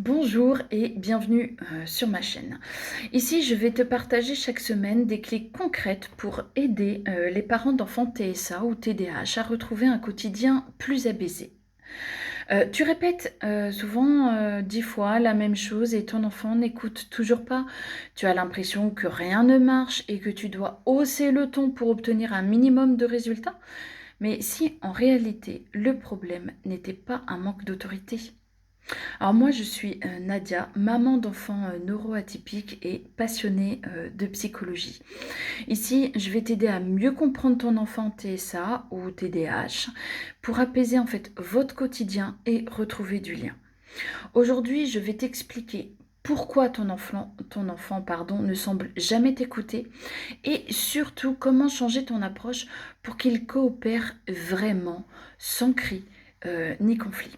Bonjour et bienvenue sur ma chaîne. Ici, je vais te partager chaque semaine des clés concrètes pour aider les parents d'enfants TSA ou TDAH à retrouver un quotidien plus apaisé. Tu répètes souvent 10 fois la même chose et ton enfant n'écoute toujours pas. Tu as l'impression que rien ne marche et que tu dois hausser le ton pour obtenir un minimum de résultats. Mais si en réalité le problème n'était pas un manque d'autorité. Alors moi, je suis Nadia, maman d'enfants neuroatypiques et passionnée de psychologie. Ici, je vais t'aider à mieux comprendre ton enfant TSA ou TDAH pour apaiser en fait votre quotidien et retrouver du lien. Aujourd'hui, je vais t'expliquer pourquoi ton enfant ne semble jamais t'écouter et surtout comment changer ton approche pour qu'il coopère vraiment sans cri ni conflit.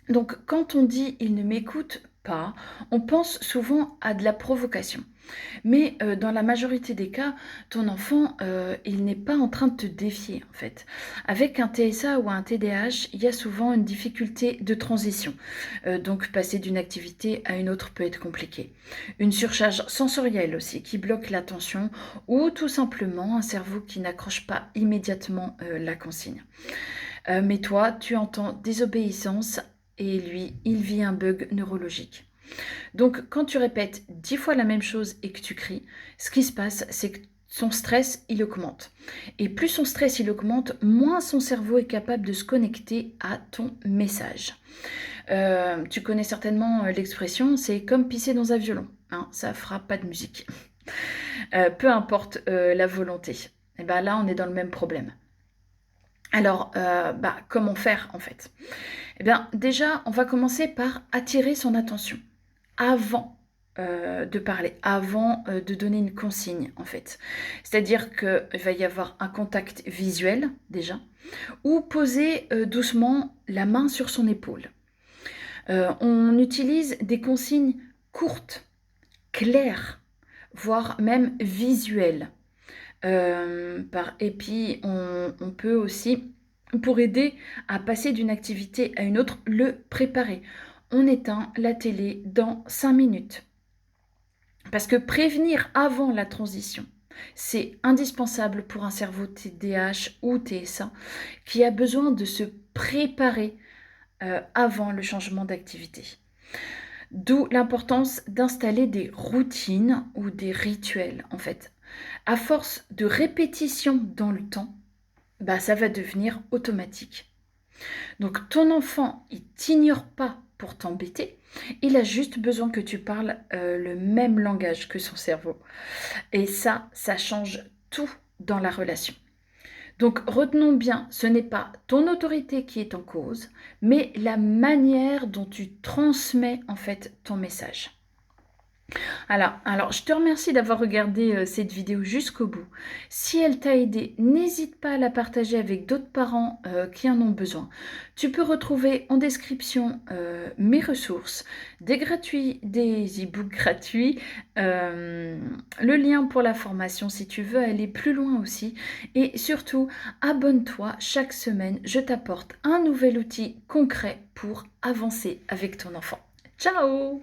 Donc, quand on dit il ne m'écoute pas, on pense souvent à de la provocation. Mais dans la majorité des cas, ton enfant, il n'est pas en train de te défier en fait. Avec un TSA ou un TDAH, il y a souvent une difficulté de transition. Donc passer d'une activité à une autre peut être compliqué. Une surcharge sensorielle aussi qui bloque l'attention ou tout simplement un cerveau qui n'accroche pas immédiatement la consigne. Mais toi, tu entends désobéissance et lui, il vit un bug neurologique. Donc, quand tu répètes 10 fois la même chose et que tu cries, ce qui se passe, c'est que son stress, il augmente. Et plus son stress, il augmente, moins son cerveau est capable de se connecter à ton message. Tu connais certainement l'expression, c'est comme pisser dans un violon. Hein, ça fera pas de musique. Peu importe la volonté. Et ben là, on est dans le même problème. Alors, comment faire en fait? Eh bien, déjà, on va commencer par attirer son attention avant de parler, avant de donner une consigne, en fait. C'est-à-dire qu'il va y avoir un contact visuel, déjà, ou poser doucement la main sur son épaule. On utilise des consignes courtes, claires, voire même visuelles. Et puis, on peut aussi, pour aider à passer d'une activité à une autre, le préparer. On éteint la télé dans 5 minutes. Parce que prévenir avant la transition, c'est indispensable pour un cerveau TDAH ou TSA qui a besoin de se préparer avant le changement d'activité. D'où l'importance d'installer des routines ou des rituels, en fait. À force de répétition dans le temps, ça va devenir automatique. Donc ton enfant, il t'ignore pas pour t'embêter, il a juste besoin que tu parles le même langage que son cerveau. Et ça change tout dans la relation. Donc retenons bien, ce n'est pas ton autorité qui est en cause, mais la manière dont tu transmets en fait ton message. Alors, je te remercie d'avoir regardé cette vidéo jusqu'au bout. Si elle t'a aidé, n'hésite pas à la partager avec d'autres parents qui en ont besoin. Tu peux retrouver en description mes ressources, des e-books gratuits, le lien pour la formation si tu veux aller plus loin aussi. Et surtout, abonne-toi chaque semaine, je t'apporte un nouvel outil concret pour avancer avec ton enfant. Ciao!